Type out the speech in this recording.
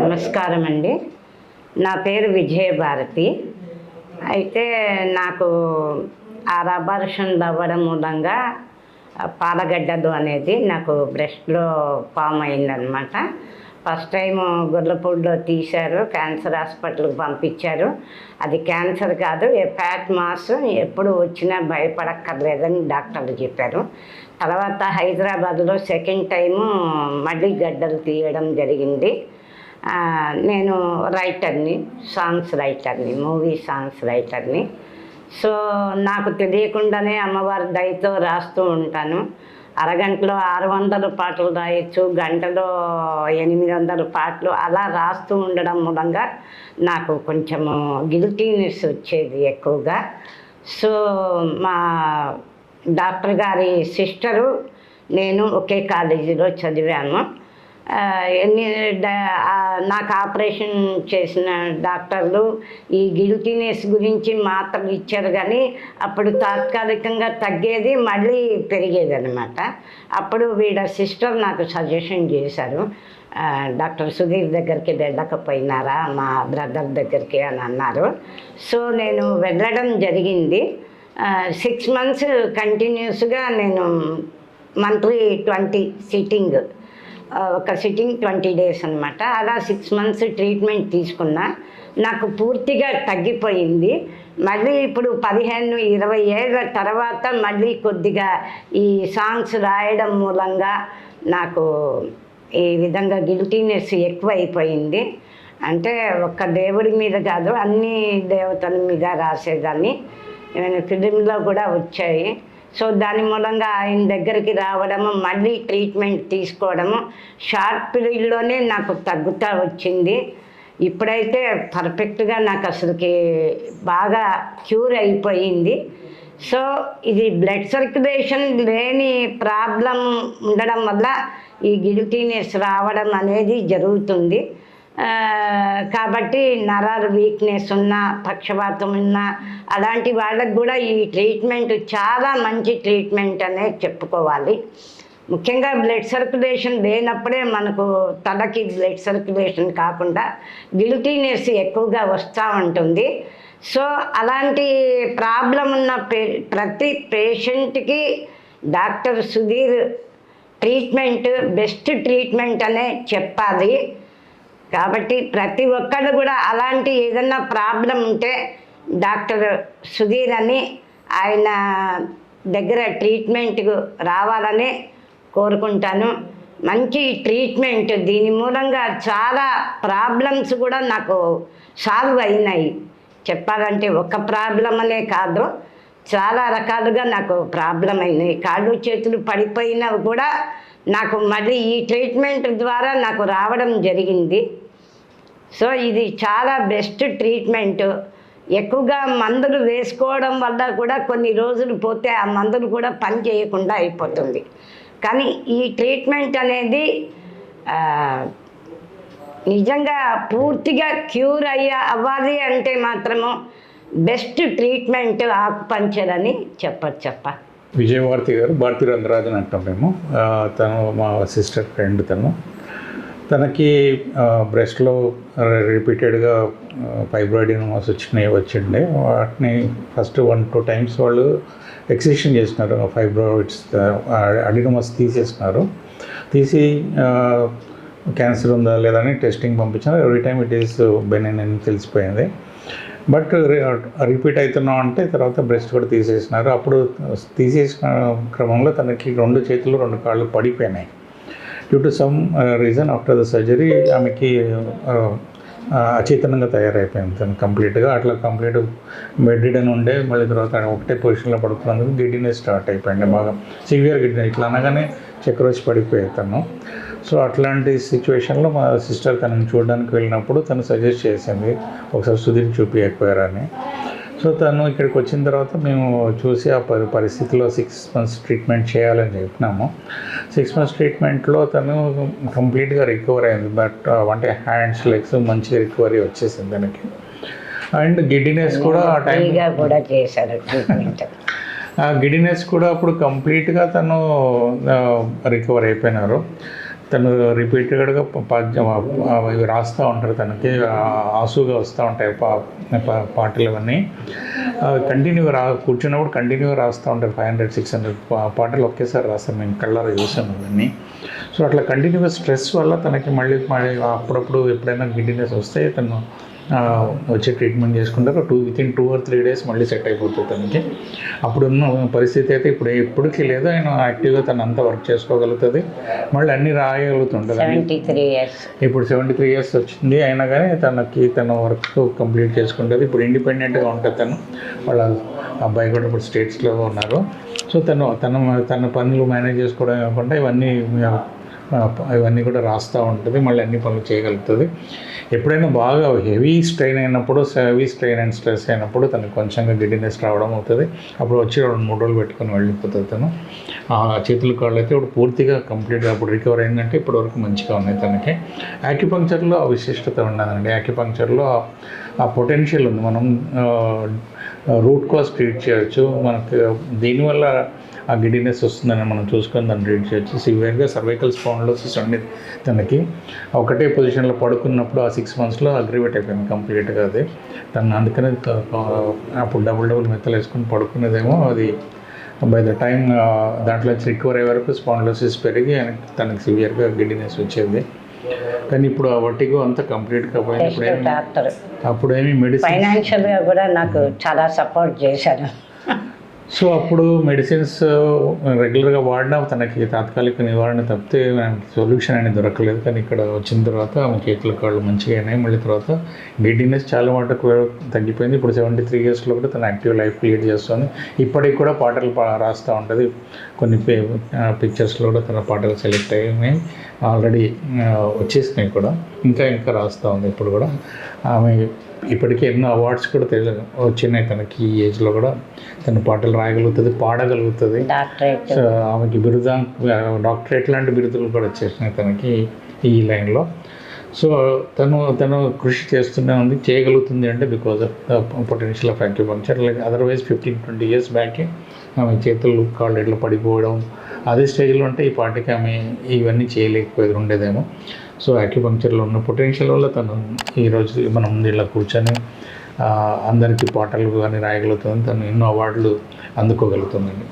నమస్కారం అండి. నా పేరు విజయభారతి. అయితే నాకు అబార్షన్ అవ్వడం మూలంగా పాలగడ్డలు అనేది నాకు బ్రెస్ట్లో ఫామ్ అయిందనమాట. ఫస్ట్ టైం గొర్రెపూడిలో తీశారు, క్యాన్సర్ హాస్పిటల్కి పంపించారు. అది క్యాన్సర్ కాదు, ఫ్యాట్ మాస్, ఎప్పుడు వచ్చినా భయపడక్కర్లేదని డాక్టర్లు చెప్పారు. తర్వాత హైదరాబాద్లో సెకండ్ టైము మళ్ళీ గడ్డలు తీయడం జరిగింది. నేను రైటర్ని, మూవీ సాంగ్స్ రైటర్ని. సో నాకు తెలియకుండానే అమ్మవారి దయతో రాస్తూ ఉంటాను. అరగంటలో 600 పాటలు రాయొచ్చు, గంటలో 800 పాటలు అలా రాస్తూ ఉండడం మూలంగా నాకు కొంచెము గిల్టీనెస్ వచ్చేది ఎక్కువగా. సో మా డాక్టర్ గారి సిస్టరు నేను ఒకే కాలేజీలో చదివాము. నాకు ఆపరేషన్ చేసిన డాక్టర్లు ఈ గిల్టీనెస్ గురించి మాత్రలు ఇచ్చారు, కానీ అప్పుడు తాత్కాలికంగా తగ్గేది, మళ్ళీ పెరిగేది అనమాట. అప్పుడు వీళ్ళ సిస్టర్ నాకు సజెషన్ చేశారు, డాక్టర్ సుధీర్ దగ్గరికి వెళ్ళకపోయినారా మా బ్రదర్ దగ్గరికి అని అన్నారు. సో నేను వెళ్ళడం జరిగింది. 6 months కంటిన్యూస్గా నేను మంత్లీ 20 సిట్టింగ్, ఒక సిట్టింగ్ 20 days అనమాట. అలా 6 months ట్రీట్మెంట్ తీసుకున్నా. నాకు పూర్తిగా తగ్గిపోయింది. మళ్ళీ ఇప్పుడు 15-20 ఏళ్ళ తర్వాత మళ్ళీ కొద్దిగా ఈ సాంగ్స్ రాయడం మూలంగా నాకు ఈ విధంగా గిల్టీనెస్ ఎక్కువ అయిపోయింది. అంటే ఒక్క దేవుడి మీద కాదు, అన్ని దేవతల మీద రాసేదాన్ని. నేను ఫిలింలో కూడా వచ్చాయి. సో దాని మూలంగా ఆయన దగ్గరికి రావడము, మళ్ళీ ట్రీట్మెంట్ తీసుకోవడము, షార్ట్ పీరియడ్లోనే నాకు తగ్గుతూ వచ్చింది. ఇప్పుడైతే పర్ఫెక్ట్గా నాకు అసలుకి బాగా క్యూర్ అయిపోయింది. సో ఇది బ్లడ్ సర్క్యులేషన్ లేని ప్రాబ్లం ఉండడం వల్ల ఈ గిల్టీనెస్ రావడం అనేది జరుగుతుంది. కాబట్టి నరాలు వీక్నెస్ ఉన్నా, పక్షవాతం ఉన్నా, అలాంటి వాళ్ళకు కూడా ఈ ట్రీట్మెంట్ చాలా మంచి ట్రీట్మెంట్ అనేది చెప్పుకోవాలి. ముఖ్యంగా బ్లడ్ సర్క్యులేషన్ లేనప్పుడే మనకు తలకి బ్లడ్ సర్క్యులేషన్ కాకుండా గిల్టీనెస్ ఎక్కువగా వస్తూ ఉంటుంది. సో అలాంటి ప్రాబ్లం ఉన్న ప్రతి పేషెంట్కి doctor Sudheer treatment best treatment అనే చెప్పాలి. కాబట్టి ప్రతి ఒక్కళ్ళు కూడా అలాంటి ఏదన్నా ప్రాబ్లం ఉంటే డాక్టర్ సుధీర్ అని ఆయన దగ్గర ట్రీట్మెంట్కు రావాలని కోరుకుంటాను. మంచి ట్రీట్మెంట్, దీని మూలంగా చాలా ప్రాబ్లమ్స్ కూడా నాకు సాల్వ్ అయినాయి. చెప్పాలంటే ఒక ప్రాబ్లం అనే కాదు, చాలా రకాలుగా నాకు ప్రాబ్లం అయినాయి. కాళ్ళు చేతులు పడిపోయినవి కూడా నాకు మళ్ళీ ఈ ట్రీట్మెంట్ ద్వారా నాకు రావడం జరిగింది. సో ఇది చాలా బెస్ట్ ట్రీట్మెంట్. ఎక్కువగా మందులు వేసుకోవడం వల్ల కూడా కొన్ని రోజులు పోతే ఆ మందులు కూడా పని చేయకుండా అయిపోతుంది. కానీ ఈ ట్రీట్మెంట్ అనేది నిజంగా పూర్తిగా క్యూర్ అవ్వాలి అంటే మాత్రము బెస్ట్ ట్రీట్మెంట్ ఆకుపంచర్ అని చెప్ప విజయభారతి గారు, భారతీ రంగరాజన్ అంటాం మేము. తను మా సిస్టర్ ఫ్రెండ్. తనకి బ్రెస్ట్లో రిపీటెడ్గా ఫైబ్రాయిడినోమాస్ వచ్చిండే. వాటిని ఫస్ట్ 1-2 times వాళ్ళు ఎక్సిషన్ చేసినారు. ఫైబ్రాయిడ్స్ అడినోమాస్ తీసేసినారు. తీసి క్యాన్సర్ ఉందా లేదా అని టెస్టింగ్ పంపించారు. Every time it is benign అని తెలిసిపోయింది. బట్ రిపీట్ అవుతున్నాం అంటే తర్వాత బ్రెస్ట్ కూడా తీసేసినారు. అప్పుడు తీసేసిన క్రమంలో తనకి 2 చేతులు 2 కాళ్ళు పడిపోయినాయి. Due to some reason after the surgery ఆమెకి అచేతనంగా తయారైపోయింది తను కంప్లీట్గా. అట్లా కంప్లీట్ బెడ్ అని ఉండే, మళ్ళీ తర్వాత ఒకటే పొజిషన్లో పడుతున్నందుకు గిడ్డినెస్ స్టార్ట్ అయిపోయింది. బాగా సివియర్ గిడ్డినెస్. ఇట్లా అనగానే చక్కెర వచ్చి పడిపోయాయి తను. సో అట్లాంటి సిచ్యువేషన్లో మా సిస్టర్ తనని చూడడానికి వెళ్ళినప్పుడు తను సజెస్ట్ చేసింది ఒకసారి సుధీర్ చూపించకపోయారని. సో తను ఇక్కడికి వచ్చిన తర్వాత మేము చూసి ఆ పరిస్థితిలో 6 months ట్రీట్మెంట్ చేయాలని చెప్పినాము. 6 months ట్రీట్మెంట్లో తను కంప్లీట్గా రికవర్ అయింది. బట్ అంటే హ్యాండ్స్, లెగ్స్ మంచి రికవరీ వచ్చేసింది తనకి. అండ్ గిడ్డినెస్ కూడా ఆ టైం కూడా చేశారు ట్రీట్మెంట్. గిడ్డినెస్ కూడా అప్పుడు కంప్లీట్గా తను రికవర్ అయిపోయినారు. తను రిపీటెడ్గా పద్యం ఇవి రాస్తూ ఉంటారు. తనకి ఆసుగా వస్తూ ఉంటాయి పాటలు అవన్నీ కంటిన్యూగా కూర్చున్నప్పుడు కంటిన్యూగా రాస్తూ ఉంటారు. 500-600 పాటలు ఒకేసారి రాస్తారు. మేము కళ్ళారా చూసాము అవన్నీ. సో అట్లా కంటిన్యూగా స్ట్రెస్ వల్ల తనకి మళ్ళీ అప్పుడప్పుడు ఎప్పుడైనా గిడ్డినెస్ వస్తే తను వచ్చి ట్రీట్మెంట్ చేసుకుంటారు. వితిన్ 2 or 3 days మళ్ళీ సెట్ అయిపోతుంది తనకి. అప్పుడున్న పరిస్థితి అయితే ఇప్పుడు ఎప్పటికీ లేదు. ఆయన యాక్టివ్గా తను అంతా వర్క్ చేసుకోగలుగుతుంది, మళ్ళీ అన్నీ రాయగలుగుతుంటుంది. 73 years. ఇప్పుడు 73 years వచ్చింది అయినా కానీ తన వర్క్ కంప్లీట్ చేసుకుంటుంది. ఇప్పుడు ఇండిపెండెంట్గా ఉంటుంది తను. వాళ్ళ అబ్బాయి కూడా ఇప్పుడు స్టేట్స్లో ఉన్నారు. సో తన పనులు మేనేజ్ చేసుకోవడం కాకుండా ఇవన్నీ కూడా రాస్తూ ఉంటుంది, మళ్ళీ అన్ని పనులు చేయగలుగుతుంది. ఎప్పుడైనా బాగా హెవీ స్ట్రెయిన్ అండ్ స్ట్రెస్ అయినప్పుడు తనకు కొంచెంగా గిడ్డినెస్ రావడం అవుతుంది. అప్పుడు వచ్చి 2-3 రోజులు పెట్టుకొని వెళ్ళిపోతుంది తను. చేతులు కాళ్ళు అయితే ఇప్పుడు పూర్తిగా కంప్లీట్గా అప్పుడు రికవర్ అయిందంటే ఇప్పటివరకు మంచిగా ఉన్నాయి తనకి. యాక్యుపంక్చర్లో ఆ విశిష్టత ఉన్నదండి. యాక్యుపంక్చర్లో ఆ పొటెన్షియల్ ఉంది. మనం రూట్ కాజ్ ట్రీట్ చేయొచ్చు. మనకు దీనివల్ల ఆ గిడ్డినెస్ వస్తుందని మనం చూసుకొని దాన్ని ట్రీట్ చేయొచ్చు. సివియర్గా సర్వైకల్ స్పాండిలోసిస్ ఉండేది తనకి. ఒకటే పొజిషన్లో పడుకున్నప్పుడు ఆ 6 monthsలో అగ్రివేట్ అయిపోయింది కంప్లీట్గా అది. అందుకనే అప్పుడు డబుల్ మెత్తలు వేసుకొని పడుకునేదేమో అది బై ద టైం దాంట్లో రికవర్ అయ్యే వరకు స్పాండిలోసిస్ పెరిగి తనకి సివియర్గా గిడ్డినెస్ వచ్చేది. కానీ ఇప్పుడు ఆ వట్టిగో అంతా కంప్లీట్గా పోయింది. అప్పుడేమి మెడిసిన్ ఫైనాన్షియల్గా కూడా నాకు చాలా సపోర్ట్ చేశారు. సో అప్పుడు మెడిసిన్స్ రెగ్యులర్గా వాడినా తనకి తాత్కాలిక నివారణ తప్పితే సొల్యూషన్ అనేది దొరకలేదు. కానీ ఇక్కడ వచ్చిన తర్వాత ఆమె చేతుల కాళ్ళు మంచిగా అయినాయి. మళ్ళీ తర్వాత గిడ్డినెస్ చాలా మటుకు తగ్గిపోయింది. ఇప్పుడు 73 yearsలో కూడా తను యాక్టివ్ లైఫ్ లీడ్ చేస్తుంది. ఇప్పటికి కూడా పాటలు రాస్తూ ఉంటుంది. కొన్ని పిక్చర్స్లో కూడా తన పాటలు సెలెక్ట్ అయ్యాయి, ఆల్రెడీ వచ్చేసినాయి కూడా. ఇంకా రాస్తూ ఉంది ఇప్పుడు కూడా. ఆమె ఇప్పటికీ ఎన్నో అవార్డ్స్ కూడా వచ్చినాయి తనకి. ఈ ఏజ్లో కూడా తన పాటలు రాయగలుగుతుంది, పాడగలుగుతుంది. సో ఆమెకి డాక్టరేట్ లాంటి బిరుదులు కూడా వచ్చేసినాయి తనకి ఈ లైన్లో. సో తను కృషి చేస్తూనే ఉంది, చేయగలుగుతుంది అంటే because of the potential of acupuncture. Like otherwise 15-20 years back ఆమె చేతులు కాళ్ళు ఎట్లా పడిపోవడం అదే స్టేజ్లో ఉంటే ఈ పాటికి ఆమె ఇవన్నీ చేయలేకపోయేది ఉండేదేమో. సో యాక్యుపంక్చర్లో ఉన్న పొటెన్షియల్ వల్ల తను ఈరోజు మన ముందు ఇలా కూర్చొని అందరికీ పాటలు కానీ రాయగలుగుతుంది. తను ఎన్నో అవార్డులు అందుకోగలుగుతుందండి.